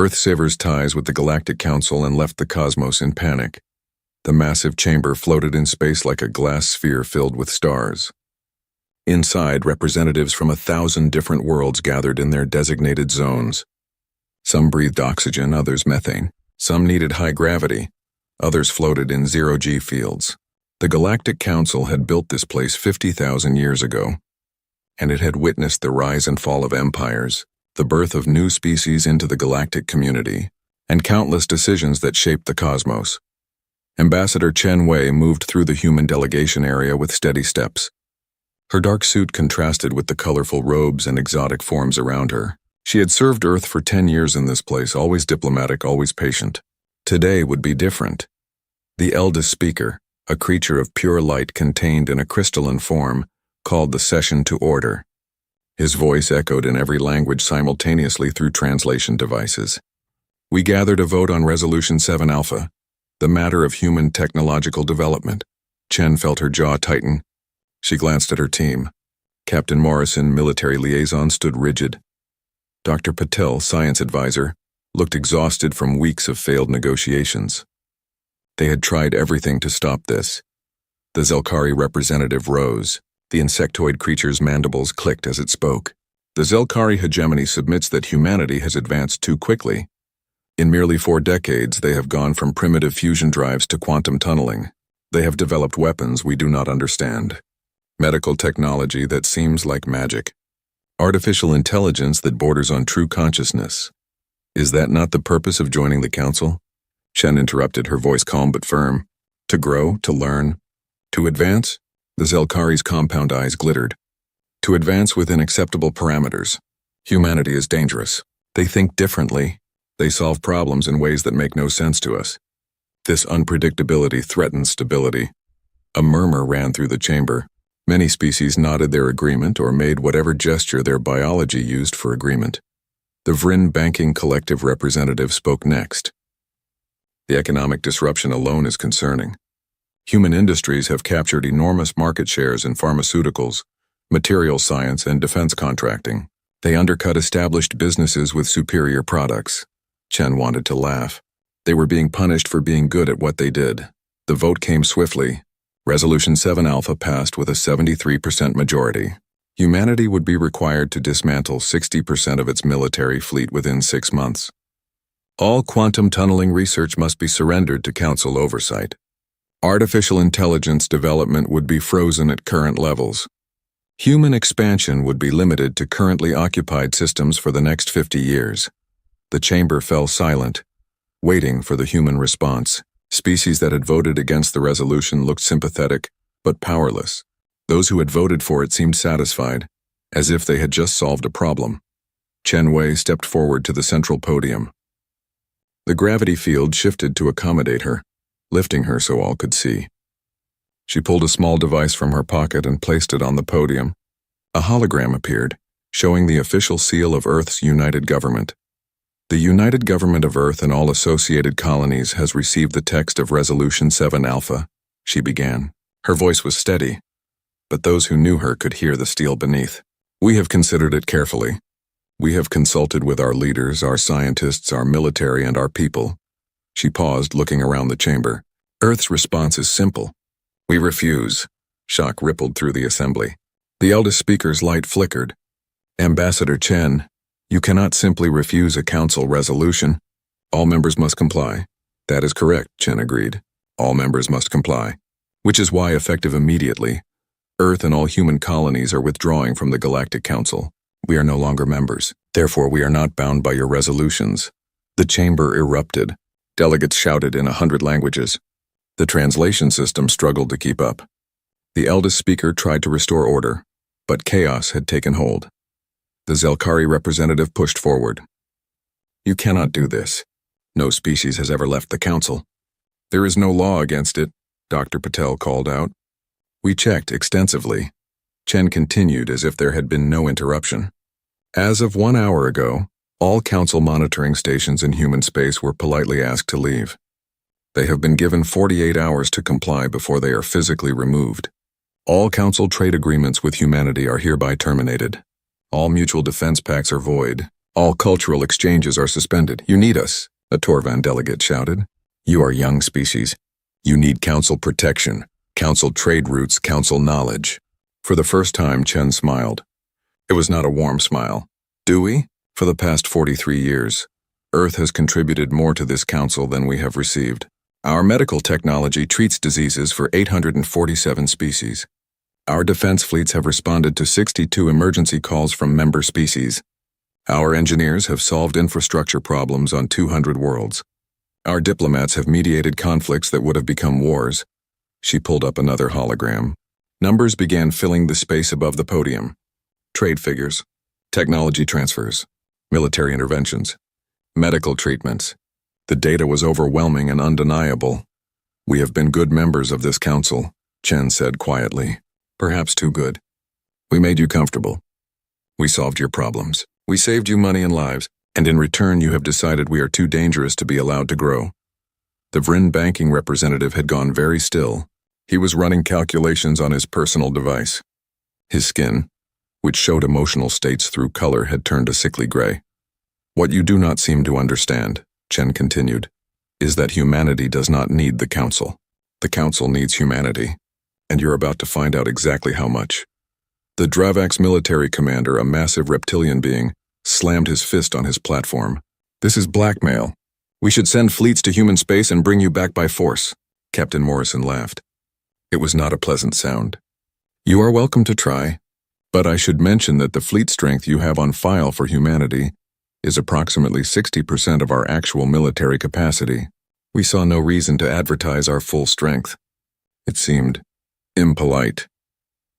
Earth severs ties with the Galactic Council and left the cosmos in panic. The massive chamber floated in space like a glass sphere filled with stars. Inside, representatives from 1,000 different worlds gathered in their designated zones. Some breathed oxygen, others methane. Some needed high gravity, others floated in zero-G fields. The Galactic Council had built this place 50,000 years ago, and it had witnessed the rise and fall of empires, the birth of new species into the galactic community, and countless decisions that shaped the cosmos. Ambassador Chen Wei moved through the human delegation area with steady steps. Her dark suit contrasted with the colorful robes and exotic forms around her. She had served Earth for 10 years in this place, always diplomatic, always patient. Today would be different. The eldest speaker, a creature of pure light contained in a crystalline form, called the session to order. His voice echoed in every language simultaneously through translation devices. We gather to vote on Resolution 7 Alpha, the matter of human technological development. Chen felt her jaw tighten. She glanced at her team. Captain Morrison, military liaison, stood rigid. Dr. Patel, science advisor, looked exhausted from weeks of failed negotiations. They had tried everything to stop this. The Zelkari representative rose. The insectoid creature's mandibles clicked as it spoke. The Zelkari hegemony submits that humanity has advanced too quickly. In merely 4 decades, they have gone from primitive fusion drives to quantum tunneling. They have developed weapons we do not understand. Medical technology that seems like magic. Artificial intelligence that borders on true consciousness. Is that not the purpose of joining the council? Chen interrupted, her voice calm but firm. To grow, to learn, to advance? The Zelkari's compound eyes glittered. To advance within acceptable parameters. Humanity is dangerous. They think differently. They solve problems in ways that make no sense to us. This unpredictability threatens stability. A murmur ran through the chamber. Many species nodded their agreement or made whatever gesture their biology used for agreement. The Vrin Banking Collective representative spoke next. The economic disruption alone is concerning. Human industries have captured enormous market shares in pharmaceuticals, material science, and defense contracting. They undercut established businesses with superior products. Chen wanted to laugh. They were being punished for being good at what they did. The vote came swiftly. Resolution 7 Alpha passed with a 73% majority. Humanity would be required to dismantle 60% of its military fleet within 6 months. All quantum tunneling research must be surrendered to council oversight. Artificial intelligence development would be frozen at current levels. Human expansion would be limited to currently occupied systems for the next 50 years. The chamber fell silent, waiting for the human response. Species that had voted against the resolution looked sympathetic, but powerless. Those who had voted for it seemed satisfied, as if they had just solved a problem. Chen Wei stepped forward to the central podium. The gravity field shifted to accommodate her, lifting her so all could see. She pulled a small device from her pocket and placed it on the podium. A hologram appeared, showing the official seal of Earth's united government. The United Government of Earth and all associated colonies has received the text of Resolution 7 Alpha, she began. Her voice was steady, but those who knew her could hear the steel beneath. We have considered it carefully. We have consulted with our leaders, our scientists, our military, and our people. She paused, looking around the chamber. Earth's response is simple. We refuse. Shock rippled through the assembly. The eldest speaker's light flickered. Ambassador Chen, you cannot simply refuse a council resolution. All members must comply. That is correct, Chen agreed. All members must comply. Which is why, effective immediately, Earth and all human colonies are withdrawing from the Galactic Council. We are no longer members. Therefore, we are not bound by your resolutions. The chamber erupted. Delegates shouted in 100 languages. The translation system struggled to keep up. The eldest speaker tried to restore order, but chaos had taken hold. The Zelkari representative pushed forward. You cannot do this. No species has ever left the council. There is no law against it, Dr. Patel called out. We checked extensively. Chen continued as if there had been no interruption. As of 1 hour ago, all council monitoring stations in human space were politely asked to leave. They have been given 48 hours to comply before they are physically removed. All council trade agreements with humanity are hereby terminated. All mutual defense pacts are void. All cultural exchanges are suspended. You need us, a Torvan delegate shouted. You are young species. You need council protection, council trade routes, council knowledge. For the first time, Chen smiled. It was not a warm smile. Do we? For the past 43 years, Earth has contributed more to this council than we have received. Our medical technology treats diseases for 847 species. Our defense fleets have responded to 62 emergency calls from member species. Our engineers have solved infrastructure problems on 200 worlds. Our diplomats have mediated conflicts that would have become wars. She pulled up another hologram. Numbers began filling the space above the podium. Trade figures, technology transfers, military interventions, medical treatments. The data was overwhelming and undeniable. We have been good members of this council, Chen said quietly. Perhaps too good. We made you comfortable. We solved your problems. We saved you money and lives, and in return you have decided we are too dangerous to be allowed to grow. The Vrin banking representative had gone very still. He was running calculations on his personal device. His skin, which showed emotional states through color, had turned a sickly gray. What you do not seem to understand, Chen continued, is that humanity does not need the council. The council needs humanity, and you're about to find out exactly how much. The Dravak's military commander, a massive reptilian being, slammed his fist on his platform. This is blackmail. We should send fleets to human space and bring you back by force. Captain Morrison laughed. It was not a pleasant sound. You are welcome to try, but I should mention that the fleet strength you have on file for humanity is approximately 60% of our actual military capacity. We saw no reason to advertise our full strength. It seemed impolite.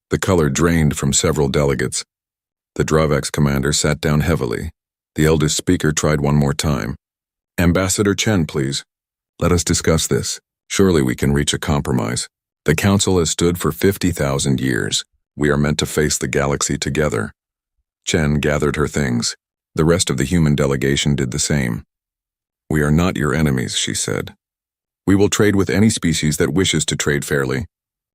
The color drained from several delegates. The Dravak's commander sat down heavily. The eldest speaker tried one more time. Ambassador Chen, please. Let us discuss this. Surely we can reach a compromise. The council has stood for 50,000 years. We are meant to face the galaxy together. Chen gathered her things. The rest of the human delegation did the same. We are not your enemies, she said. We will trade with any species that wishes to trade fairly.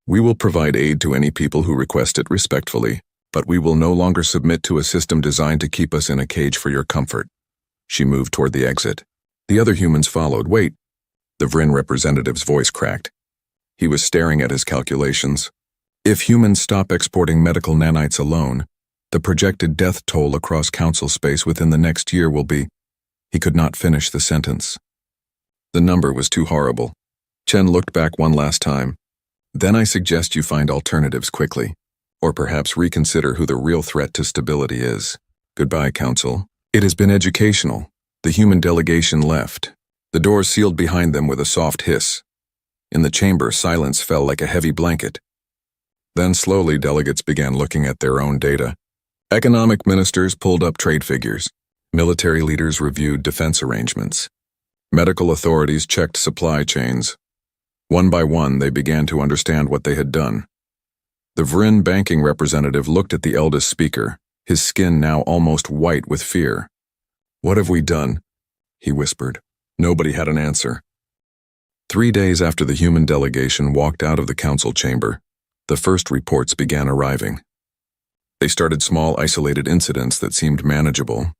We will provide aid to any people who request it respectfully, but we will no longer submit to a system designed to keep us in a cage for your comfort. She moved toward the exit. The other humans followed. Wait. The Vrin representative's voice cracked. He was staring at his calculations. If humans stop exporting medical nanites alone, the projected death toll across council space within the next year will be... He could not finish the sentence. The number was too horrible. Chen looked back one last time. Then I suggest you find alternatives quickly, or perhaps reconsider who the real threat to stability is. Goodbye, Council. It has been educational. The human delegation left. The doors sealed behind them with a soft hiss. In the chamber, silence fell like a heavy blanket. Then slowly delegates began looking at their own data. Economic ministers pulled up trade figures. Military leaders reviewed defense arrangements. Medical authorities checked supply chains. One by one, they began to understand what they had done. The Vrin banking representative looked at the eldest speaker, his skin now almost white with fear. What have we done? He whispered. Nobody had an answer. 3 days after the human delegation walked out of the council chamber, the first reports began arriving. They started small, isolated incidents that seemed manageable.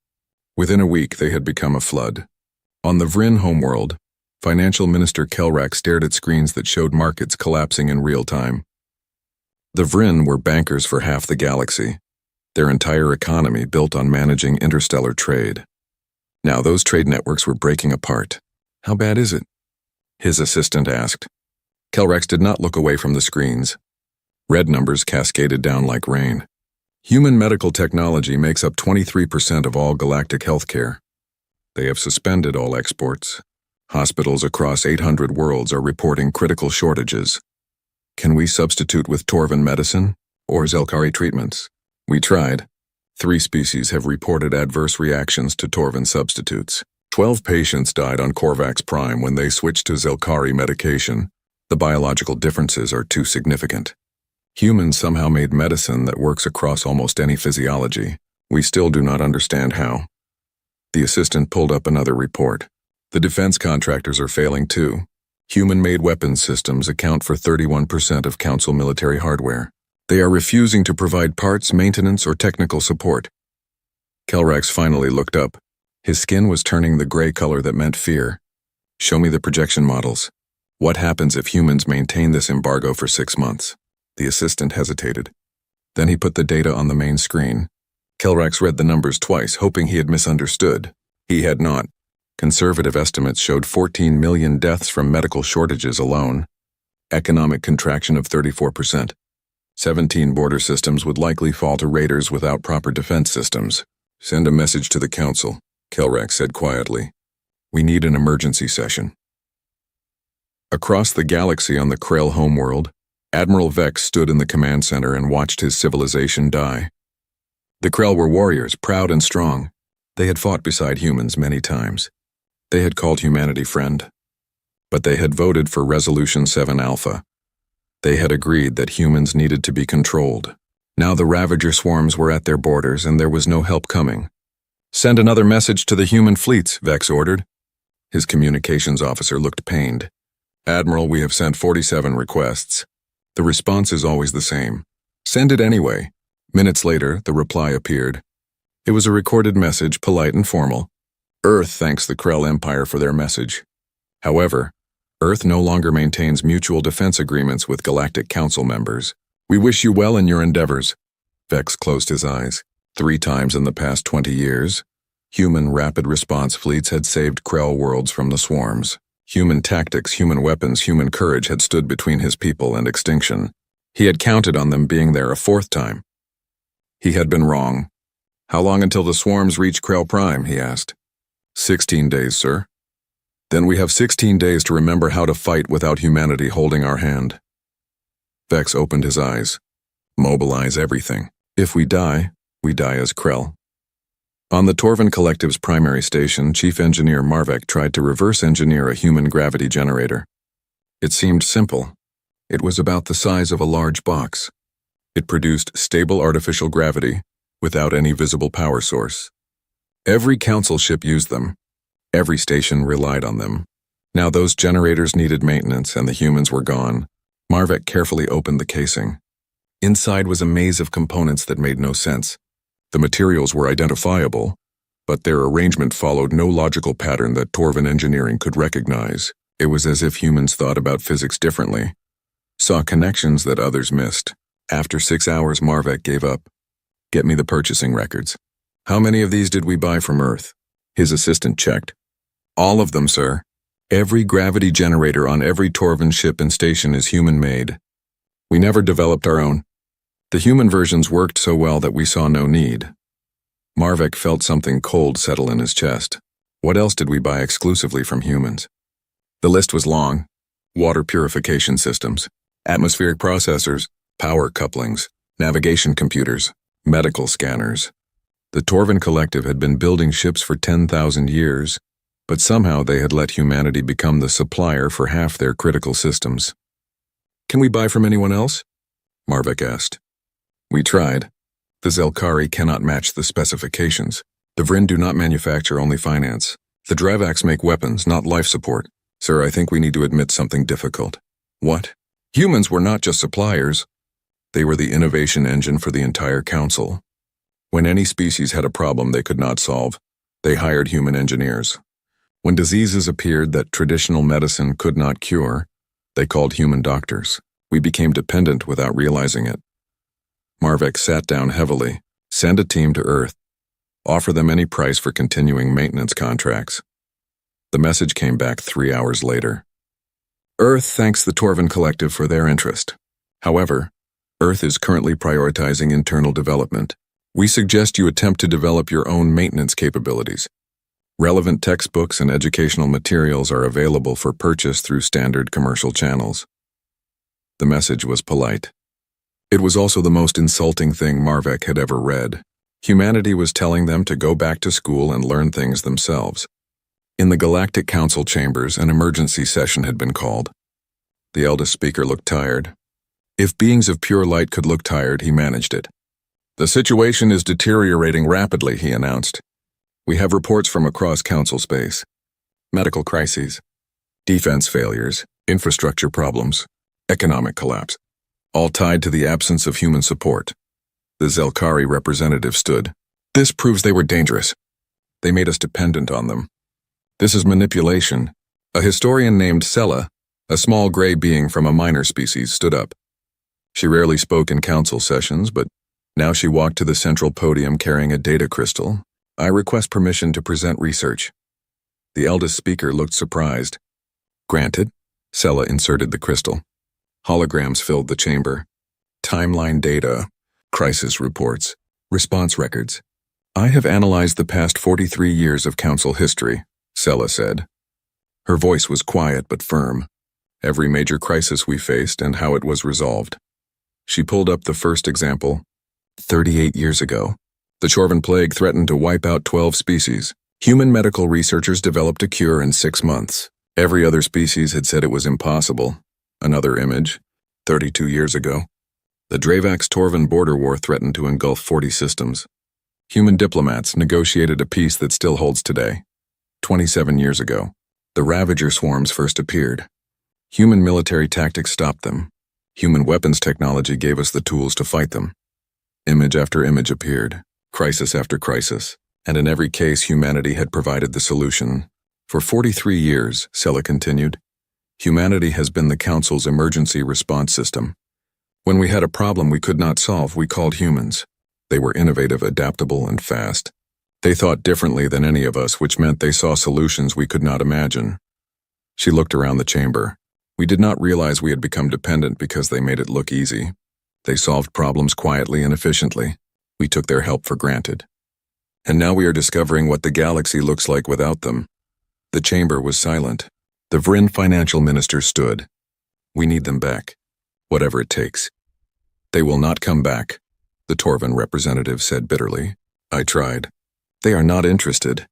Within a week, they had become a flood. On the Vrin homeworld, Financial Minister Kelrak stared at screens that showed markets collapsing in real time. The Vrin were bankers for half the galaxy, their entire economy built on managing interstellar trade. Now those trade networks were breaking apart. How bad is it? His assistant asked. Kelrax did not look away from the screens. Red numbers cascaded down like rain. Human medical technology makes up 23% of all galactic healthcare. They have suspended all exports. Hospitals across 800 worlds are reporting critical shortages. Can we substitute with Torvan medicine or Zelkari treatments? We tried. 3 species have reported adverse reactions to Torvan substitutes. 12 patients died on Korvax Prime when they switched to Zelkari medication. The biological differences are too significant. Humans somehow made medicine that works across almost any physiology. We still do not understand how. The assistant pulled up another report. The defense contractors are failing too. Human-made weapons systems account for 31% of Council military hardware. They are refusing to provide parts, maintenance, or technical support. Kelrax finally looked up. His skin was turning the gray color that meant fear. Show me the projection models. What happens if humans maintain this embargo for 6 months? The assistant hesitated. Then he put the data on the main screen. Kelrax read the numbers twice, hoping he had misunderstood. He had not. Conservative estimates showed 14 million deaths from medical shortages alone. Economic contraction of 34%. 17 border systems would likely fall to raiders without proper defense systems. Send a message to the council, Kelrax said quietly. We need an emergency session. Across the galaxy on the Krell homeworld, Admiral Vex stood in the command center and watched his civilization die. The Krell were warriors, proud and strong. They had fought beside humans many times. They had called humanity friend. But they had voted for Resolution 7 Alpha. They had agreed that humans needed to be controlled. Now the Ravager swarms were at their borders and there was no help coming. Send another message to the human fleets, Vex ordered. His communications officer looked pained. Admiral, we have sent 47 requests. The response is always the same. Send it anyway. Minutes later, the reply appeared. It was a recorded message, polite and formal. Earth thanks the Krell Empire for their message. However, Earth no longer maintains mutual defense agreements with Galactic Council members. We wish you well in your endeavors. Vex closed his eyes. 3 times in the past 20 years, human rapid response fleets had saved Krell worlds from the swarms. Human tactics, human weapons, human courage had stood between his people and extinction. He had counted on them being there a 4th time. He had been wrong. How long until the swarms reach Krell Prime, he asked. 16 days, sir. Then we have 16 days to remember how to fight without humanity holding our hand. Vex opened his eyes. Mobilize everything. If we die as Krell. On the Torvin Collective's primary station, Chief Engineer Marvek tried to reverse engineer a human gravity generator. It seemed simple. It was about the size of a large box. It produced stable artificial gravity without any visible power source. Every council ship used them. Every station relied on them. Now those generators needed maintenance and the humans were gone. Marvek carefully opened the casing. Inside was a maze of components that made no sense. The materials were identifiable, but their arrangement followed no logical pattern that Torvin engineering could recognize. It was as if humans thought about physics differently, saw connections that others missed. After 6 hours, Marvek gave up. Get me the purchasing records. How many of these did we buy from Earth? His assistant checked. All of them, sir. Every gravity generator on every Torvin ship and station is human-made. We never developed our own. The human versions worked so well that we saw no need. Marvek felt something cold settle in his chest. What else did we buy exclusively from humans? The list was long. Water purification systems, atmospheric processors, power couplings, navigation computers, medical scanners. The Torvin Collective had been building ships for 10,000 years, but somehow they had let humanity become the supplier for half their critical systems. Can we buy from anyone else? Marvek asked. We tried. The Zelkari cannot match the specifications. The Vryn do not manufacture, only finance. The Dravaks make weapons, not life support. Sir, I think we need to admit something difficult. What? Humans were not just suppliers. They were the innovation engine for the entire council. When any species had a problem they could not solve, they hired human engineers. When diseases appeared that traditional medicine could not cure, they called human doctors. We became dependent without realizing it. Marvek sat down heavily. Send a team to Earth. Offer them any price for continuing maintenance contracts. The message came back 3 hours later. Earth thanks the Torvin Collective for their interest. However, Earth is currently prioritizing internal development. We suggest you attempt to develop your own maintenance capabilities. Relevant textbooks and educational materials are available for purchase through standard commercial channels. The message was polite. It was also the most insulting thing Marvek had ever read. Humanity was telling them to go back to school and learn things themselves. In the Galactic Council chambers, an emergency session had been called. The eldest speaker looked tired. If beings of pure light could look tired, he managed it. The situation is deteriorating rapidly, he announced. We have reports from across council space. Medical crises, defense failures, infrastructure problems, economic collapse, all tied to the absence of human support. The Zelkari representative stood. This proves they were dangerous. They made us dependent on them. This is manipulation. A historian named Sella, a small gray being from a minor species, stood up. She rarely spoke in council sessions, but now she walked to the central podium carrying a data crystal. I request permission to present research. The eldest speaker looked surprised. Granted. Sella inserted the crystal. Holograms filled the chamber. Timeline data, crisis reports, response records. I have analyzed the past 43 years of council history, Sella said. Her voice was quiet but firm. Every major crisis we faced and how it was resolved. She pulled up the first example. 38 years ago, the Chorvan plague threatened to wipe out 12 species. Human medical researchers developed a cure in 6 months. Every other species had said it was impossible. Another image. 32 years ago, the Dravax-Torvan border war threatened to engulf 40 systems. Human diplomats negotiated a peace that still holds today. 27 years ago, the Ravager swarms first appeared. Human military tactics stopped them. Human weapons technology gave us the tools to fight them. Image after image appeared, crisis after crisis, and in every case humanity had provided the solution. For 43 years, Sella continued, humanity has been the Council's emergency response system. When we had a problem we could not solve, we called humans. They were innovative, adaptable, and fast. They thought differently than any of us, which meant they saw solutions we could not imagine. She looked around the chamber. We did not realize we had become dependent because they made it look easy. They solved problems quietly and efficiently. We took their help for granted. And now we are discovering what the galaxy looks like without them. The chamber was silent. The Vryn financial minister stood. We need them back, whatever it takes. They will not come back, the Torvan representative said bitterly. I tried. They are not interested.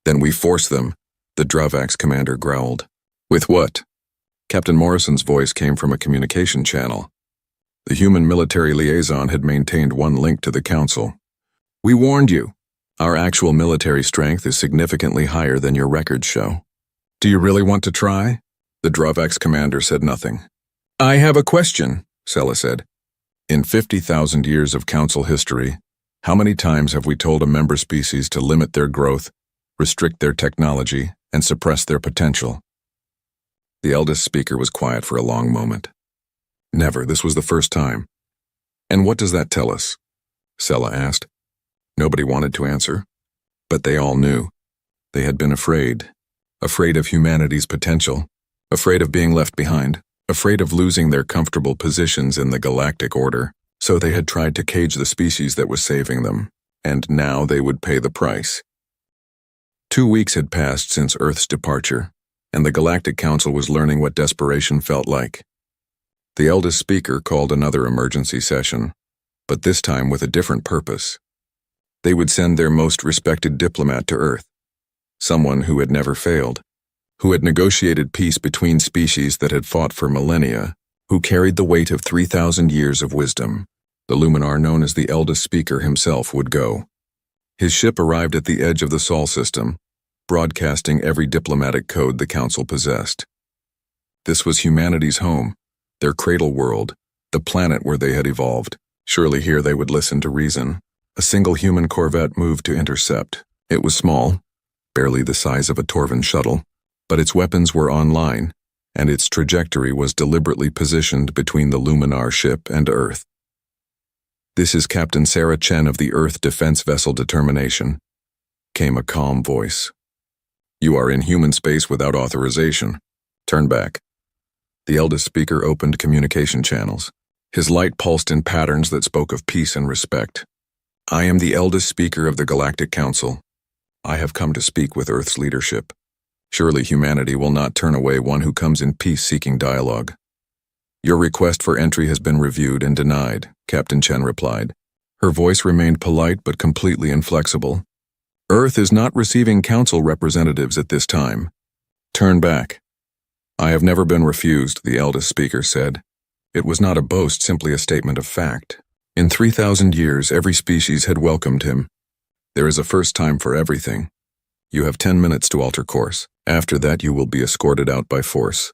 Then we force them, the Dravax commander growled. With what? Captain Morrison's voice came from a communication channel. The human military liaison had maintained one link to the council. We warned you. Our actual military strength is significantly higher than your records show. Do you really want to try? The Dravax commander said nothing. I have a question, Sella said. In 50,000 years of council history, how many times have we told a member species to limit their growth, restrict their technology, and suppress their potential? The eldest speaker was quiet for a long moment. Never, this was the first time. And what does that tell us? Sella asked. Nobody wanted to answer, but they all knew. They had been afraid of humanity's potential, afraid of being left behind, afraid of losing their comfortable positions in the galactic order, so they had tried to cage the species that was saving them, and now they would pay the price. 2 weeks had passed since Earth's departure, and the Galactic Council was learning what desperation felt like. The eldest speaker called another emergency session, but this time with a different purpose. They would send their most respected diplomat to Earth, someone who had never failed, who had negotiated peace between species that had fought for millennia, who carried the weight of 3,000 years of wisdom. The Luminar known as the eldest speaker himself would go. His ship arrived at the edge of the Sol system, broadcasting every diplomatic code the Council possessed. This was humanity's home, their cradle world, the planet where they had evolved. Surely here they would listen to reason. A single human corvette moved to intercept. It was small, barely the size of a Torvan shuttle, but its weapons were online, and its trajectory was deliberately positioned between the Luminar ship and Earth. This is Captain Sarah Chen of the Earth Defense Vessel Determination, came a calm voice. You are in human space without authorization. Turn back. The eldest speaker opened communication channels. His light pulsed in patterns that spoke of peace and respect. I am the eldest speaker of the Galactic Council. I have come to speak with Earth's leadership. Surely humanity will not turn away one who comes in peace-seeking dialogue. Your request for entry has been reviewed and denied, Captain Chen replied. Her voice remained polite but completely inflexible. Earth is not receiving council representatives at this time. Turn back. I have never been refused, the eldest speaker said. It was not a boast, simply a statement of fact. In 3,000 years, every species had welcomed him. There is a first time for everything. You have 10 minutes to alter course. After that, you will be escorted out by force.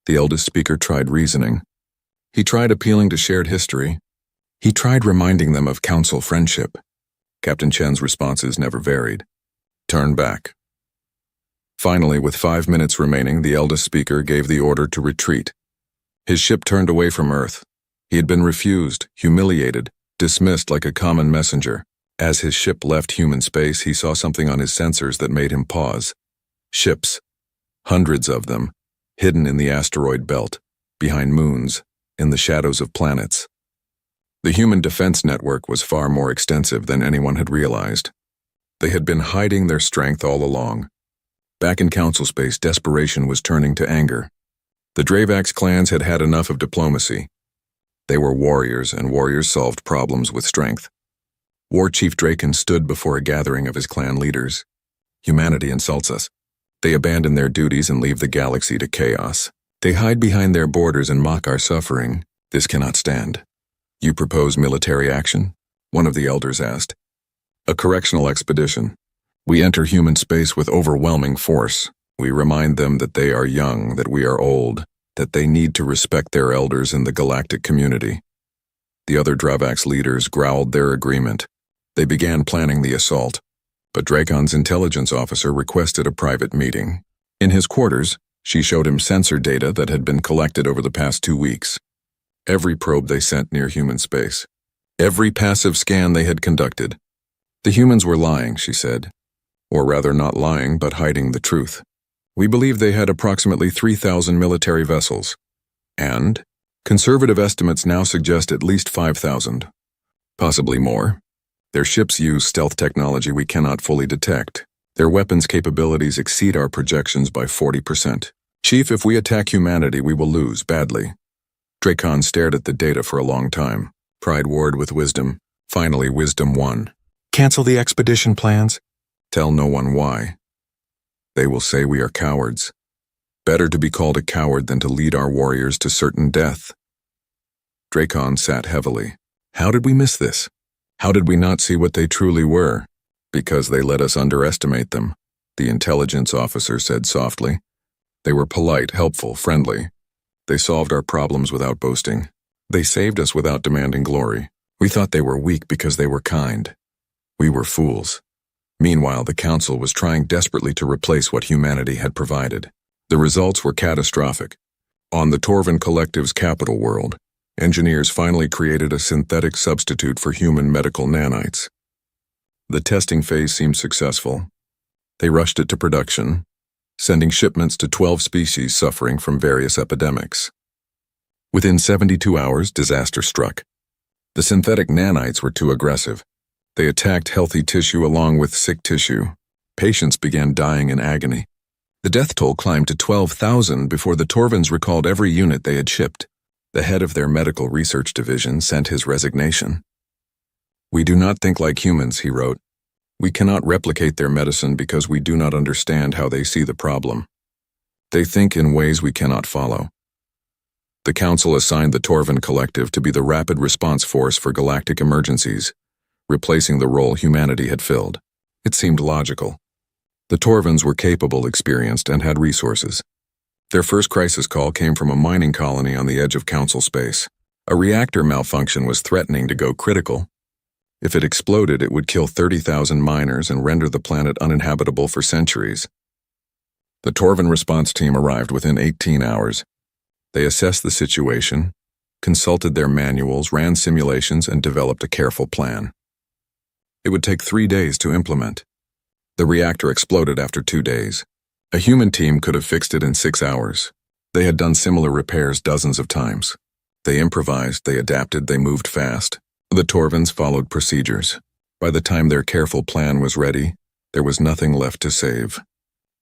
The eldest speaker tried reasoning. He tried appealing to shared history. He tried reminding them of council friendship. Captain Chen's responses never varied. Turn back. Finally, with 5 minutes remaining, the eldest speaker gave the order to retreat. His ship turned away from Earth. He had been refused, humiliated, dismissed like a common messenger. As his ship left human space, he saw something on his sensors that made him pause. Ships. Hundreds of them, hidden in the asteroid belt, behind moons, in the shadows of planets. The human defense network was far more extensive than anyone had realized. They had been hiding their strength all along. Back in Council space, desperation was turning to anger. The Dravax clans had had enough of diplomacy. They were warriors, and warriors solved problems with strength. War Chief Draken stood before a gathering of his clan leaders. Humanity insults us. They abandon their duties and leave the galaxy to chaos. They hide behind their borders and mock our suffering. This cannot stand. You propose military action? One of the elders asked. A correctional expedition. We enter human space with overwhelming force. We remind them that they are young, that we are old, that they need to respect their elders in the galactic community. The other Dravax leaders growled their agreement. They began planning the assault, but Dracon's intelligence officer requested a private meeting. In his quarters, she showed him sensor data that had been collected over the past 2 weeks. Every probe they sent near human space. Every passive scan they had conducted. The humans were lying, she said. Or rather not lying, but hiding the truth. We believe they had approximately 3,000 military vessels. And conservative estimates now suggest at least 5,000. Possibly more. Their ships use stealth technology we cannot fully detect. Their weapons capabilities exceed our projections by 40%. Chief, if we attack humanity, we will lose badly. Drakon stared at the data for a long time. Pride warred with wisdom. Finally, wisdom won. Cancel the expedition plans. Tell no one why. They will say we are cowards. Better to be called a coward than to lead our warriors to certain death. Drakon sat heavily. How did we miss this? How did we not see what they truly were? Because they let us underestimate them, the intelligence officer said softly. They were polite, helpful, friendly. They solved our problems without boasting. They saved us without demanding glory. We thought they were weak because they were kind. We were fools. Meanwhile, the Council was trying desperately to replace what humanity had provided. The results were catastrophic. On the Torvan Collective's capital world, engineers finally created a synthetic substitute for human medical nanites. The testing phase seemed successful. They rushed it to production, sending shipments to 12 species suffering from various epidemics. Within 72 hours, disaster struck. The synthetic nanites were too aggressive. They attacked healthy tissue along with sick tissue. Patients began dying in agony. The death toll climbed to 12,000 before the Torvans recalled every unit they had shipped. The head of their medical research division sent his resignation. We do not think like humans, he wrote. We cannot replicate their medicine because we do not understand how they see the problem. They think in ways we cannot follow. The Council assigned the Torvan Collective to be the rapid response force for galactic emergencies, replacing the role humanity had filled. It seemed logical. The Torvans were capable, experienced, and had resources. Their first crisis call came from a mining colony on the edge of Council space. A reactor malfunction was threatening to go critical. If it exploded, it would kill 30,000 miners and render the planet uninhabitable for centuries. The Torvan response team arrived within 18 hours. They assessed the situation, consulted their manuals, ran simulations, and developed a careful plan. It would take 3 days to implement. The reactor exploded after 2 days. A human team could have fixed it in 6 hours. They had done similar repairs dozens of times. They improvised, they adapted, they moved fast. The Torvans followed procedures. By the time their careful plan was ready, there was nothing left to save.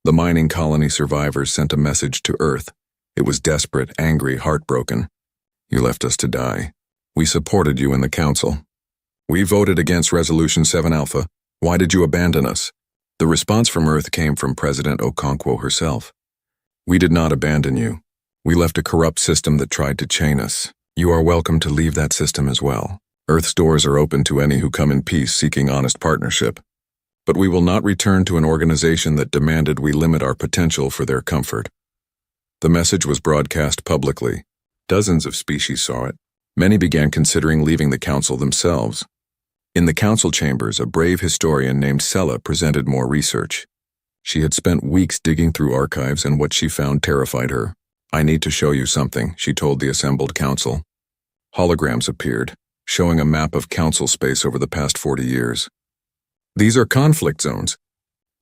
The mining colony survivors sent a message to Earth. It was desperate, angry, heartbroken. You left us to die. We supported you in the Council. We voted against Resolution 7 Alpha. Why did you abandon us? The response from Earth came from President Okonkwo herself. We did not abandon you. We left a corrupt system that tried to chain us. You are welcome to leave that system as well. Earth's doors are open to any who come in peace seeking honest partnership. But we will not return to an organization that demanded we limit our potential for their comfort. The message was broadcast publicly. Dozens of species saw it. Many began considering leaving the Council themselves. In the council chambers, a brave historian named Sella presented more research. She had spent weeks digging through archives, and what she found terrified her. "I need to show you something," she told the assembled council. Holograms appeared, showing a map of council space over the past 40 years. "These are conflict zones.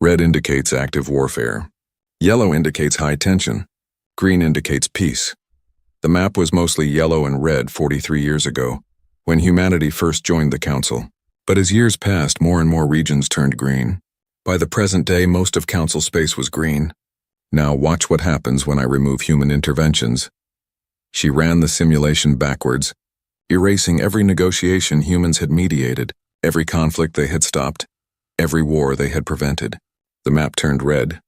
Red indicates active warfare. Yellow indicates high tension. Green indicates peace." The map was mostly yellow and red 43 years ago, when humanity first joined the council. But as years passed, more and more regions turned green. By the present day, most of council space was green. "Now watch what happens when I remove human interventions." She ran the simulation backwards, erasing every negotiation humans had mediated, every conflict they had stopped, every war they had prevented. The map turned red,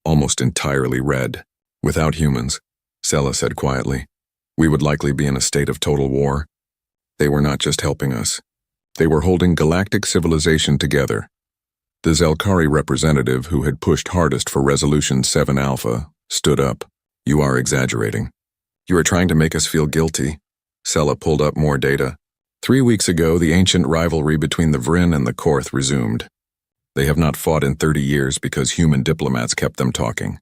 almost entirely red. "Without humans," Sella said quietly, "we would likely be in a state of total war." They were not just helping us. They were holding galactic civilization together. The Zelkari representative, who had pushed hardest for Resolution 7 Alpha, stood up. "You are exaggerating. You are trying to make us feel guilty." Sella pulled up more data. 3 weeks ago, the ancient rivalry between the Vryn and the Korth resumed. They have not fought in 30 years because human diplomats kept them talking.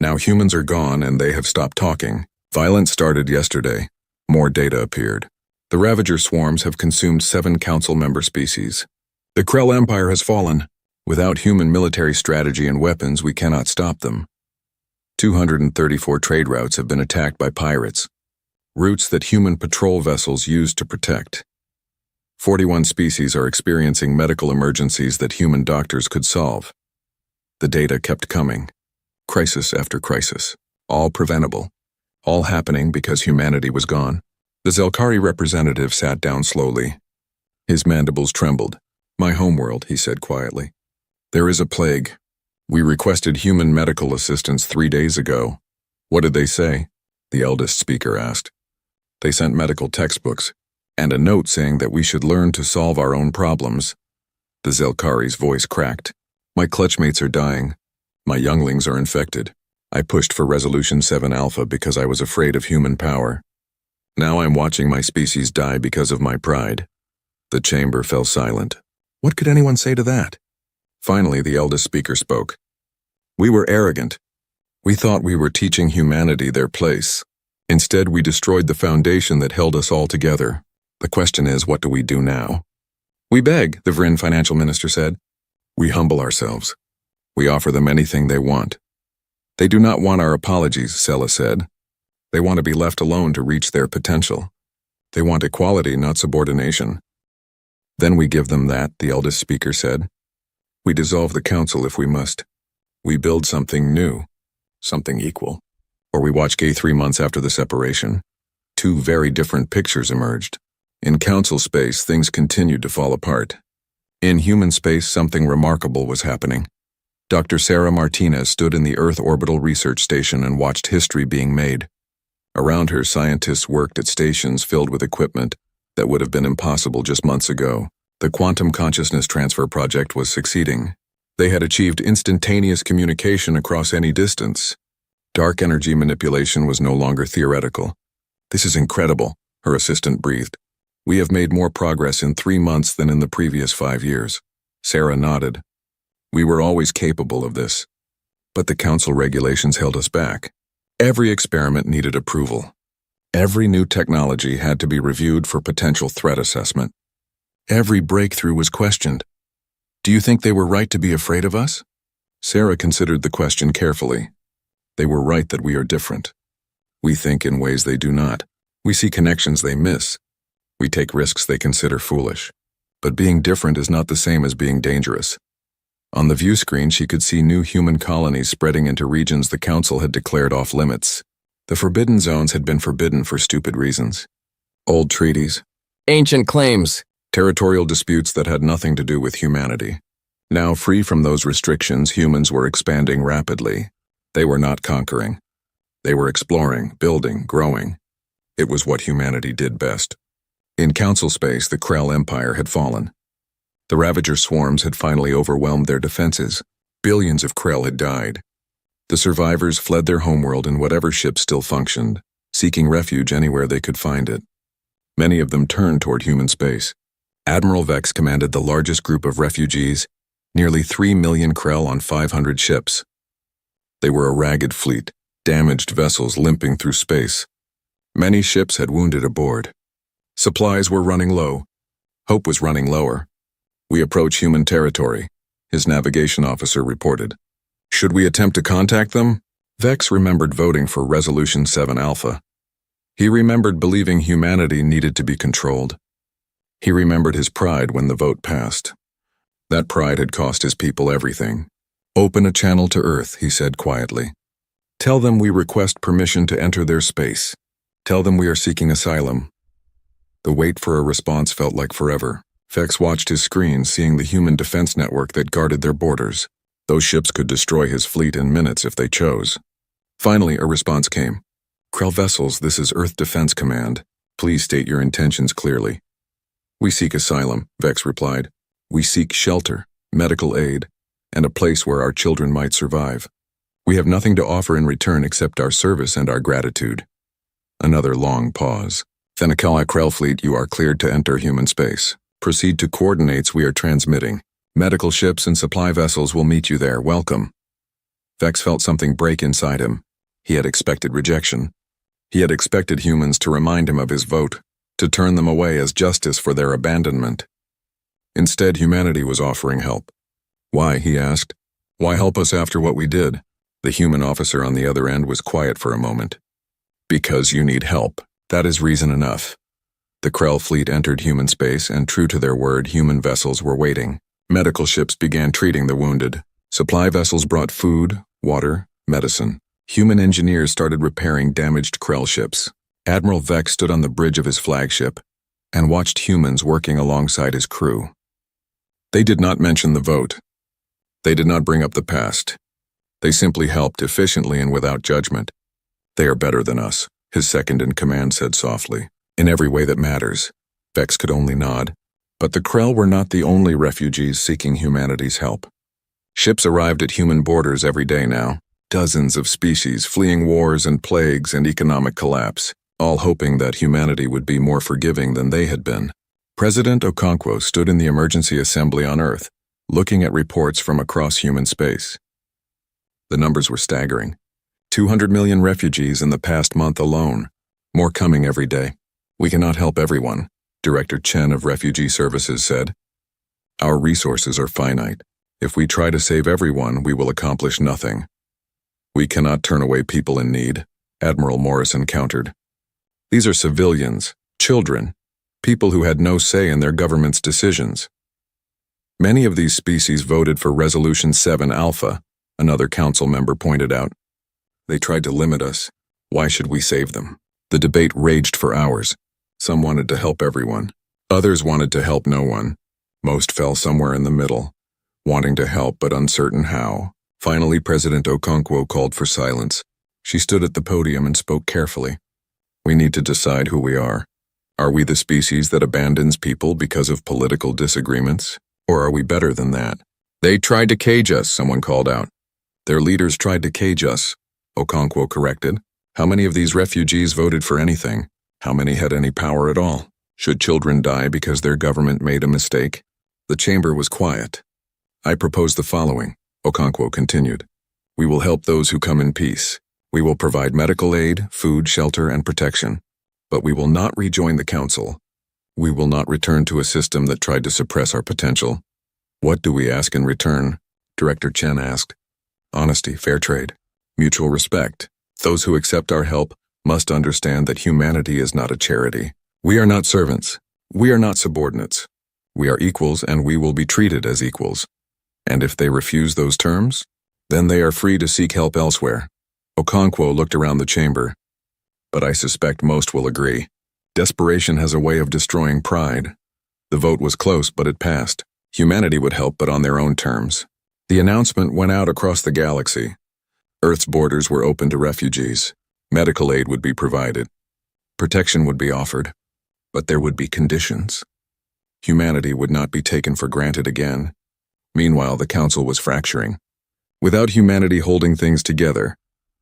Now humans are gone and they have stopped talking. Violence started yesterday. More data appeared. The Ravager swarms have consumed 7 council member species. The Krell Empire has fallen. Without human military strategy and weapons, we cannot stop them. 234 trade routes have been attacked by pirates, routes that human patrol vessels used to protect. 41 species are experiencing medical emergencies that human doctors could solve. The data kept coming. Crisis after crisis. All preventable. All happening because humanity was gone. The Zelkari representative sat down slowly. His mandibles trembled. "My homeworld," he said quietly. "There is a plague. We requested human medical assistance 3 days ago." "What did they say?" the eldest speaker asked. "They sent medical textbooks, and a note saying that we should learn to solve our own problems." The Zelkari's voice cracked. "My clutchmates are dying. My younglings are infected. I pushed for Resolution 7 Alpha because I was afraid of human power. Now I'm watching my species die because of my pride." The chamber fell silent. What could anyone say to that? Finally, the eldest speaker spoke. "We were arrogant. We thought we were teaching humanity their place. Instead, we destroyed the foundation that held us all together. The question is, what do we do now?" "We beg," the Vryn financial minister said. "We humble ourselves. We offer them anything they want." "They do not want our apologies," Sella said. "They want to be left alone to reach their potential. They want equality, not subordination." "Then we give them that," the eldest speaker said. "We dissolve the council if we must. We build something new, something equal. Or we watch gay 3 months after the separation." 2 very different pictures emerged. In council space, things continued to fall apart. In human space, something remarkable was happening. Dr. Sarah Martinez stood in the Earth Orbital Research Station and watched history being made. Around her, scientists worked at stations filled with equipment that would have been impossible just months ago. The quantum consciousness transfer project was succeeding. They had achieved instantaneous communication across any distance. Dark energy manipulation was no longer theoretical. "This is incredible," her assistant breathed. "We have made more progress in 3 months than in the previous 5 years. Sarah nodded. "We were always capable of this. But the council regulations held us back. Every experiment needed approval. Every new technology had to be reviewed for potential threat assessment. Every breakthrough was questioned. Do you think they were right to be afraid of us?" Sarah considered the question carefully. "They were right that we are different. We think in ways they do not. We see connections they miss. We take risks they consider foolish. But being different is not the same as being dangerous." On the view screen, she could see new human colonies spreading into regions the council had declared off limits. The forbidden zones had been forbidden for stupid reasons. Old treaties, ancient claims, territorial disputes that had nothing to do with humanity. Now, free from those restrictions, humans were expanding rapidly. They were not conquering. They were exploring, building, growing. It was what humanity did best. In council space, the Krell Empire had fallen. The Ravager swarms had finally overwhelmed their defenses. Billions of Krell had died. The survivors fled their homeworld in whatever ship still functioned, seeking refuge anywhere they could find it. Many of them turned toward human space. Admiral Vex commanded the largest group of refugees, nearly 3 million Krell on 500 ships. They were a ragged fleet, damaged vessels limping through space. Many ships had wounded aboard. Supplies were running low. Hope was running lower. "We approach human territory," his navigation officer reported. "Should we attempt to contact them?" Vex remembered voting for Resolution 7 Alpha. He remembered believing humanity needed to be controlled. He remembered his pride when the vote passed. That pride had cost his people everything. "Open a channel to Earth," he said quietly. "Tell them we request permission to enter their space. Tell them we are seeking asylum." The wait for a response felt like forever. Vex watched his screen, seeing the human defense network that guarded their borders. Those ships could destroy his fleet in minutes if they chose. Finally, a response came. "Krell vessels, this is Earth Defense Command. Please state your intentions clearly." "We seek asylum," Vex replied. "We seek shelter, medical aid, and a place where our children might survive. We have nothing to offer in return except our service and our gratitude." Another long pause. "Then Akala Krell fleet, you are cleared to enter human space. Proceed to coordinates we are transmitting. Medical ships and supply vessels will meet you there. Welcome." Vex felt something break inside him. He had expected rejection. He had expected humans to remind him of his vote, to turn them away as justice for their abandonment. Instead, humanity was offering help. "Why?" he asked. "Why help us after what we did?" The human officer on the other end was quiet for a moment. "Because you need help. That is reason enough." The Krell fleet entered human space, and true to their word, human vessels were waiting. Medical ships began treating the wounded. Supply vessels brought food, water, medicine. Human engineers started repairing damaged Krell ships. Admiral Vex stood on the bridge of his flagship and watched humans working alongside his crew. They did not mention the vote. They did not bring up the past. They simply helped efficiently and without judgment. "They are better than us," his second-in-command said softly. "In every way that matters." Vex could only nod. But the Krell were not the only refugees seeking humanity's help. Ships arrived at human borders every day now. Dozens of species fleeing wars and plagues and economic collapse, all hoping that humanity would be more forgiving than they had been. President Okonkwo stood in the emergency assembly on Earth, looking at reports from across human space. The numbers were staggering. 200 million refugees in the past month alone. More coming every day. "We cannot help everyone," Director Chen of Refugee Services said. "Our resources are finite. If we try to save everyone, we will accomplish nothing." "We cannot turn away people in need," Admiral Morrison countered. "These are civilians, children, people who had no say in their government's decisions." "Many of these species voted for Resolution 7 Alpha," another council member pointed out. "They tried to limit us. Why should we save them?" The debate raged for hours. Some wanted to help everyone. Others wanted to help no one. Most fell somewhere in the middle, wanting to help but uncertain how. Finally, President Okonkwo called for silence. She stood at the podium and spoke carefully. "We need to decide who we are. Are we the species that abandons people because of political disagreements? Or are we better than that?" "They tried to cage us," someone called out. "Their leaders tried to cage us," Okonkwo corrected. "How many of these refugees voted for anything? How many had any power at all? Should children die because their government made a mistake?" The chamber was quiet. "I propose the following," Okonkwo continued. "We will help those who come in peace. We will provide medical aid, food, shelter, and protection. But we will not rejoin the council. We will not return to a system that tried to suppress our potential." "What do we ask in return?" Director Chen asked. "Honesty, fair trade, mutual respect. Those who accept our help must understand that humanity is not a charity. We are not servants. We are not subordinates. We are equals, and we will be treated as equals. And if they refuse those terms, then they are free to seek help elsewhere." Okonkwo looked around the chamber. "But I suspect most will agree. Desperation has a way of destroying pride." The vote was close, but it passed. Humanity would help, but on their own terms. The announcement went out across the galaxy. Earth's borders were open to refugees. Medical aid would be provided. Protection would be offered. But there would be conditions. Humanity would not be taken for granted again. Meanwhile, the council was fracturing. Without humanity holding things together,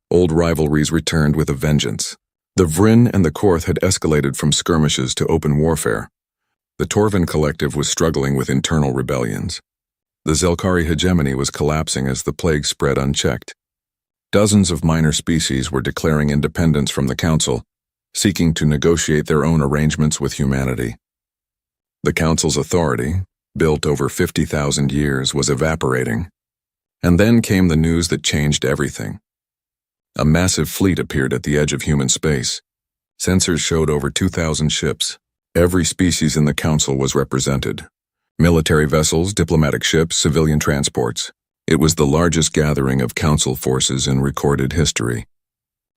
old rivalries returned with a vengeance. The Vryn and the Korth had escalated from skirmishes to open warfare. The Torvin Collective was struggling with internal rebellions. The Zelkari hegemony was collapsing as the plague spread unchecked. Dozens of minor species were declaring independence from the Council, seeking to negotiate their own arrangements with humanity. The Council's authority, built over 50,000 years, was evaporating. And then came the news that changed everything. A massive fleet appeared at the edge of human space. Sensors showed over 2,000 ships. Every species in the Council was represented. Military vessels, diplomatic ships, civilian transports. It was the largest gathering of Council forces in recorded history.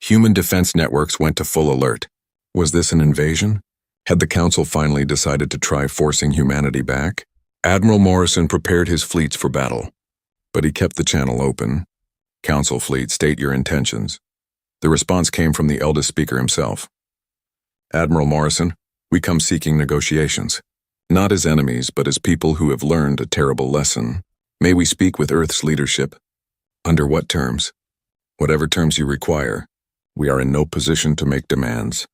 Human defense networks went to full alert. Was this an invasion? Had the Council finally decided to try forcing humanity back? Admiral Morrison prepared his fleets for battle. But he kept the channel open. Council fleet, state your intentions. The response came from the eldest speaker himself. Admiral Morrison, we come seeking negotiations. Not as enemies, but as people who have learned a terrible lesson. May we speak with Earth's leadership? Under what terms? Whatever terms you require. We are in no position to make demands.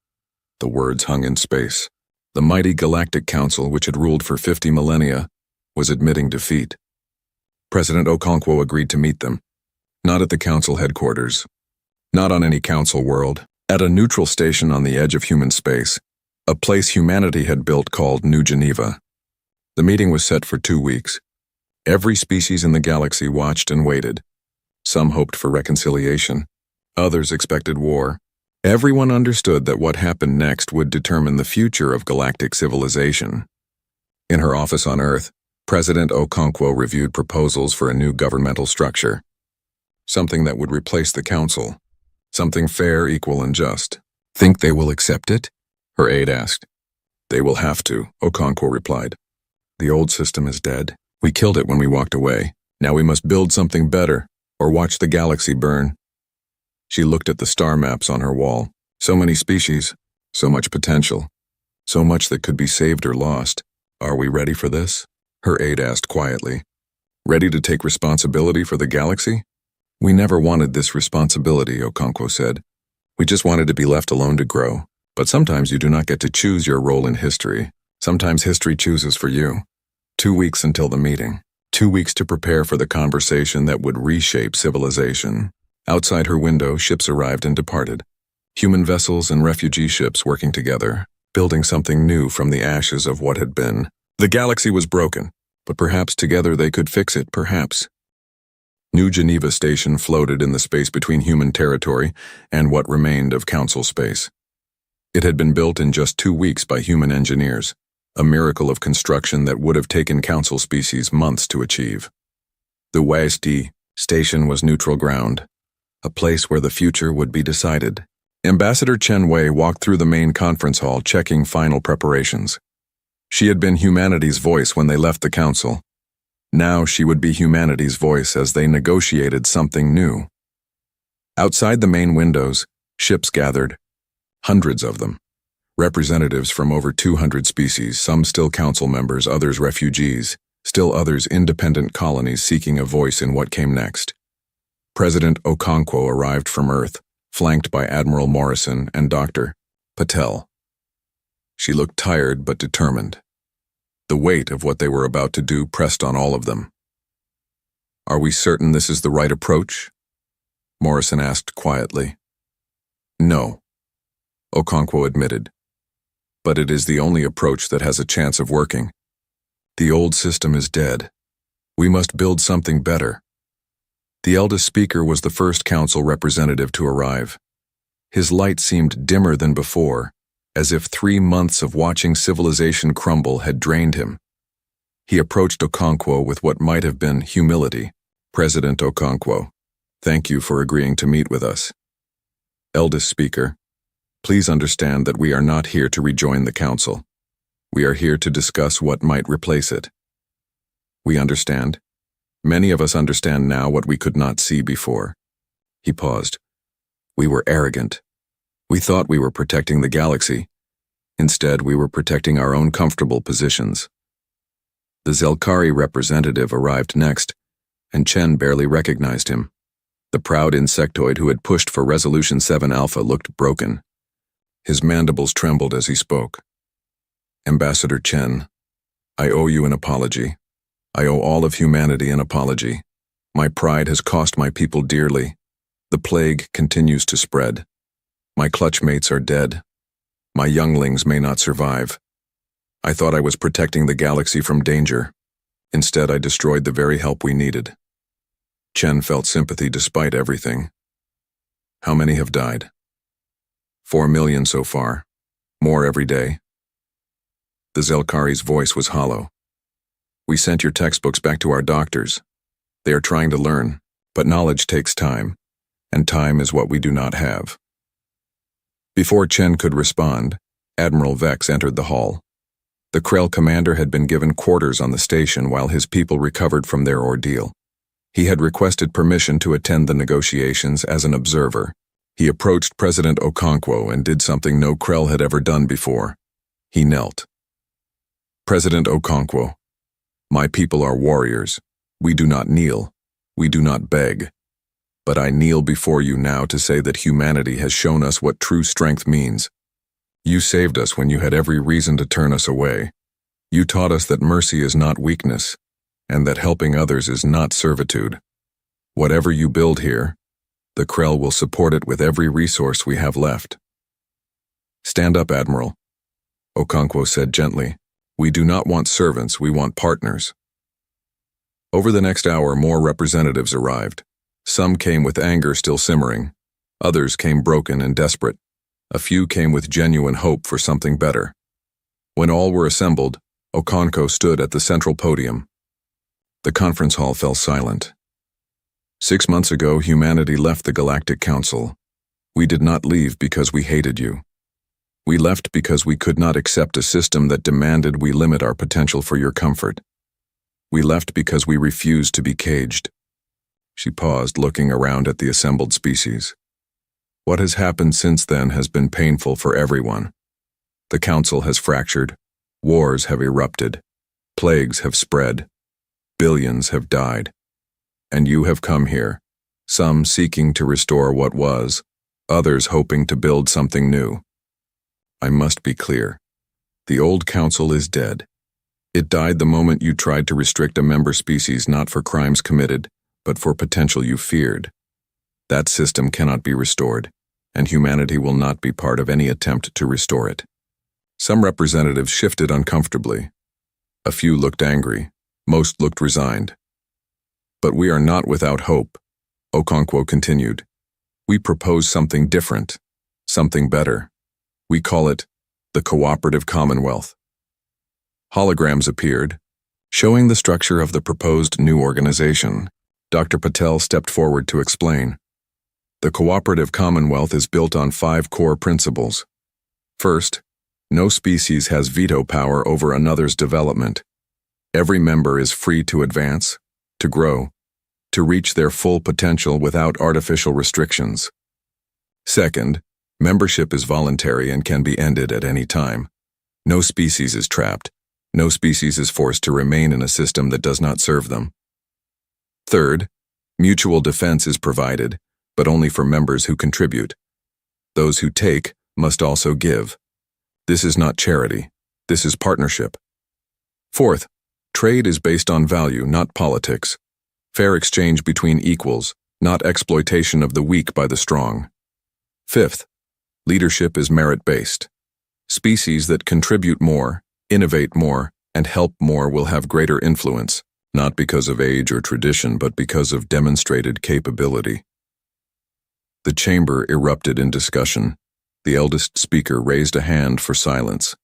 The words hung in space. The mighty Galactic Council, which had ruled for 50 millennia, was admitting defeat. President Okonkwo agreed to meet them. Not at the Council headquarters. Not on any Council world. At a neutral station on the edge of human space. A place humanity had built called New Geneva. The meeting was set for 2 weeks. Every species in the galaxy watched and waited. Some hoped for reconciliation. Others expected war. Everyone understood that what happened next would determine the future of galactic civilization. In her office on Earth, President Okonkwo reviewed proposals for a new governmental structure. Something that would replace the Council. Something fair, equal, and just. Think they will accept it? Her aide asked. They will have to, Okonkwo replied. The old system is dead. We killed it when we walked away. Now we must build something better, or watch the galaxy burn. She looked at the star maps on her wall. So many species, so much potential, so much that could be saved or lost. Are we ready for this? Her aide asked quietly. Ready to take responsibility for the galaxy? We never wanted this responsibility, Okonkwo said. We just wanted to be left alone to grow. But sometimes you do not get to choose your role in history. Sometimes history chooses for you. 2 weeks until the meeting. 2 weeks to prepare for the conversation that would reshape civilization. Outside her window, ships arrived and departed. Human vessels and refugee ships working together, building something new from the ashes of what had been. The galaxy was broken, but perhaps together they could fix it, perhaps. New Geneva Station floated in the space between human territory and what remained of Council space. It had been built in just 2 weeks by human engineers, a miracle of construction that would have taken Council species months to achieve. The HFY Station was neutral ground, a place where the future would be decided. Ambassador Chen Wei walked through the main conference hall checking final preparations. She had been humanity's voice when they left the Council. Now she would be humanity's voice as they negotiated something new. Outside the main windows, ships gathered. Hundreds of them. Representatives from over 200 species, some still Council members, others refugees, still others independent colonies seeking a voice in what came next. President Okonkwo arrived from Earth, flanked by Admiral Morrison and Dr. Patel. She looked tired but determined. The weight of what they were about to do pressed on all of them. Are we certain this is the right approach? Morrison asked quietly. No, Okonkwo admitted. But it is the only approach that has a chance of working. The old system is dead. We must build something better. The eldest speaker was the first Council representative to arrive. His light seemed dimmer than before, as if 3 months of watching civilization crumble had drained him. He approached Okonkwo with what might have been humility. President Okonkwo, thank you for agreeing to meet with us. Eldest speaker, please understand that we are not here to rejoin the Council. We are here to discuss what might replace it. We understand. Many of us understand now what we could not see before. He paused. We were arrogant. We thought we were protecting the galaxy. Instead, we were protecting our own comfortable positions. The Zelkari representative arrived next, and Chen barely recognized him. The proud insectoid who had pushed for Resolution 7 Alpha looked broken. His mandibles trembled as he spoke. Ambassador Chen, I owe you an apology. I owe all of humanity an apology. My pride has cost my people dearly. The plague continues to spread. My clutch mates are dead. My younglings may not survive. I thought I was protecting the galaxy from danger. Instead, I destroyed the very help we needed. Chen felt sympathy despite everything. How many have died? 4 million so far. More every day. The Zelkari's voice was hollow. We sent your textbooks back to our doctors. They are trying to learn, but knowledge takes time, and time is what we do not have. Before Chen could respond, Admiral Vex entered the hall. The Krell commander had been given quarters on the station while his people recovered from their ordeal. He had requested permission to attend the negotiations as an observer. He approached President Okonkwo and did something no Krell had ever done before. He knelt. President Okonkwo, my people are warriors. We do not kneel. We do not beg. But I kneel before you now to say that humanity has shown us what true strength means. You saved us when you had every reason to turn us away. You taught us that mercy is not weakness, and that helping others is not servitude. Whatever you build here, the Krell will support it with every resource we have left. Stand up, Admiral, Okonkwo said gently. We do not want servants, we want partners. Over the next hour, more representatives arrived. Some came with anger still simmering. Others came broken and desperate. A few came with genuine hope for something better. When all were assembled, Okonkwo stood at the central podium. The conference hall fell silent. 6 months ago, humanity left the Galactic Council. We did not leave because we hated you. We left because we could not accept a system that demanded we limit our potential for your comfort. We left because we refused to be caged. She paused, looking around at the assembled species. What has happened since then has been painful for everyone. The Council has fractured. Wars have erupted. Plagues have spread. Billions have died. And you have come here, some seeking to restore what was, others hoping to build something new. I must be clear. The old Council is dead. It died the moment you tried to restrict a member species not for crimes committed, but for potential you feared. That system cannot be restored, and humanity will not be part of any attempt to restore it. Some representatives shifted uncomfortably. A few looked angry. Most looked resigned. But we are not without hope, Okonkwo continued. We propose something different, something better. We call it the Cooperative Commonwealth. Holograms appeared, showing the structure of the proposed new organization. Dr. Patel stepped forward to explain. The Cooperative Commonwealth is built on 5 core principles. First, no species has veto power over another's development. Every member is free to advance, to grow, to reach their full potential without artificial restrictions. Second, membership is voluntary and can be ended at any time. No species is trapped. No species is forced to remain in a system that does not serve them. Third, mutual defense is provided, but only for members who contribute. Those who take must also give. This is not charity. This is partnership. Fourth, trade is based on value, not politics. Fair exchange between equals, not exploitation of the weak by the strong. Fifth, leadership is merit-based. Species that contribute more, innovate more, and help more will have greater influence, not because of age or tradition, but because of demonstrated capability. The chamber erupted in discussion. The eldest speaker raised a hand for silence.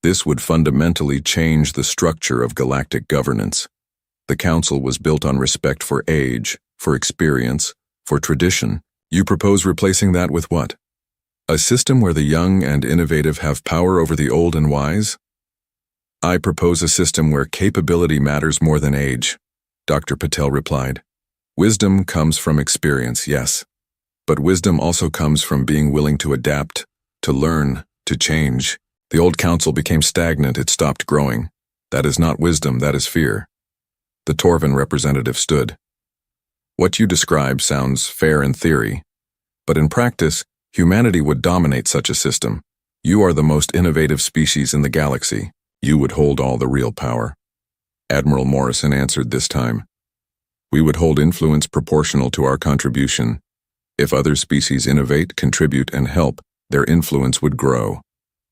This would fundamentally change the structure of galactic governance. The council was built on respect for age, for experience, for tradition. You propose replacing that with what? A system where the young and innovative have power over the old and wise? I propose a system where capability matters more than age, Dr. Patel replied. Wisdom comes from experience, yes. But wisdom also comes from being willing to adapt, to learn, to change. The old council became stagnant, it stopped growing. That is not wisdom, that is fear. The Torvan representative stood. What you describe sounds fair in theory, but in practice, humanity would dominate such a system. You are the most innovative species in the galaxy. You would hold all the real power. Admiral Morrison answered this time. We would hold influence proportional to our contribution. If other species innovate, contribute, and help, their influence would grow.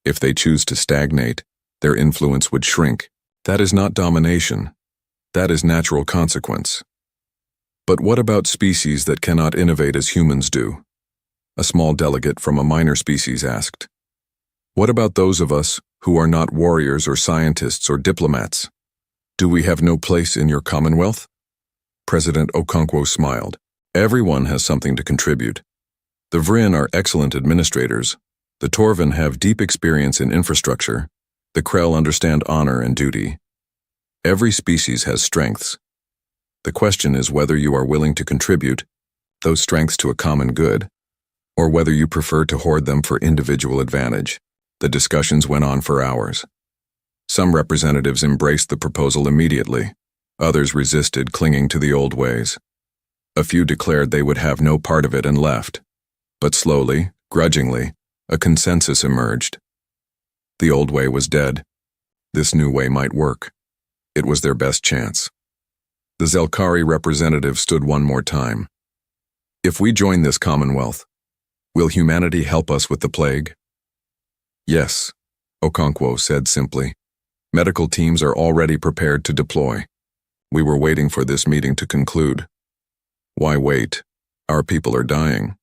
If they choose to stagnate, their influence would shrink. That is not domination. That is natural consequence. But what about species that cannot innovate as humans do? A small delegate from a minor species asked. What about those of us who are not warriors or scientists or diplomats? Do we have no place in your commonwealth? President Okonkwo smiled. Everyone has something to contribute. The Vrin are excellent administrators. The Torvin have deep experience in infrastructure. The Krell understand honor and duty. Every species has strengths. The question is whether you are willing to contribute those strengths to a common good, or whether you prefer to hoard them for individual advantage. The discussions went on for hours. Some representatives embraced the proposal immediately. Others resisted, clinging to the old ways. A few declared they would have no part of it and left. But slowly, grudgingly, a consensus emerged. The old way was dead. This new way might work. It was their best chance. The Zelkari representative stood one more time. If we join this commonwealth, will humanity help us with the plague? Yes, Okonkwo said simply. Medical teams are already prepared to deploy. We were waiting for this meeting to conclude. Why wait? Our people are dying.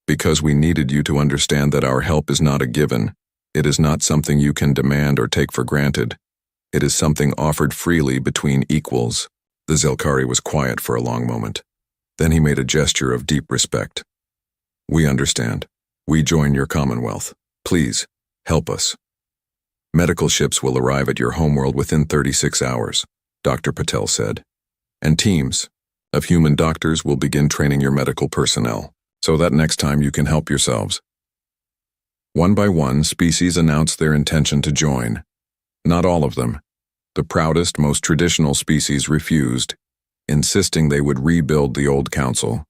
Because we needed you to understand that our help is not a given. It is not something you can demand or take for granted. It is something offered freely between equals. The Zelkari was quiet for a long moment. Then he made a gesture of deep respect. We understand. We join your commonwealth. Please, help us. Medical ships will arrive at your homeworld within 36 hours, Dr. Patel said. And teams of human doctors will begin training your medical personnel, so that next time you can help yourselves. One by one, species announced their intention to join. Not all of them. The proudest, most traditional species refused, insisting they would rebuild the old council.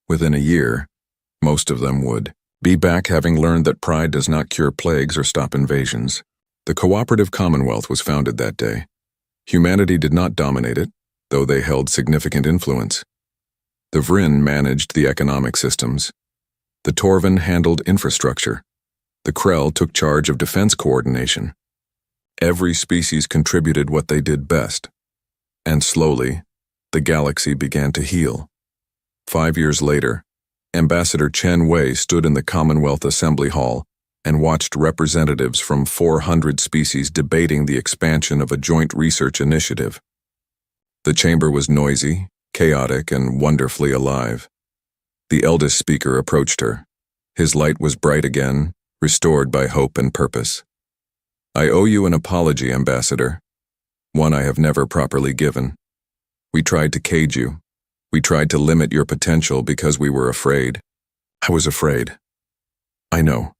Within a year, most of them would be back, having learned that pride does not cure plagues or stop invasions. The cooperative commonwealth was founded that day. Humanity did not dominate it, though they held significant influence. The Vrin managed the economic systems. The Torvin handled infrastructure. The Krell took charge of defense coordination. Every species contributed what they did best. And slowly, the galaxy began to heal. 5 years later, Ambassador Chen Wei stood in the Commonwealth Assembly Hall and watched representatives from 400 species debating the expansion of a joint research initiative. The chamber was noisy, chaotic, and wonderfully alive. The eldest speaker approached her. His light was bright again, restored by hope and purpose. I owe you an apology, Ambassador. One I have never properly given. We tried to cage you. We tried to limit your potential because we were afraid. I was afraid. I know,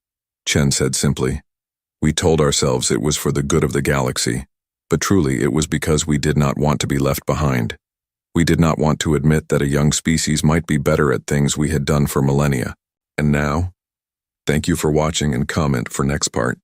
Chen said simply. We told ourselves it was for the good of the galaxy, but truly it was because we did not want to be left behind. We did not want to admit that a young species might be better at things we had done for millennia. And now, thank you for watching and comment for next part.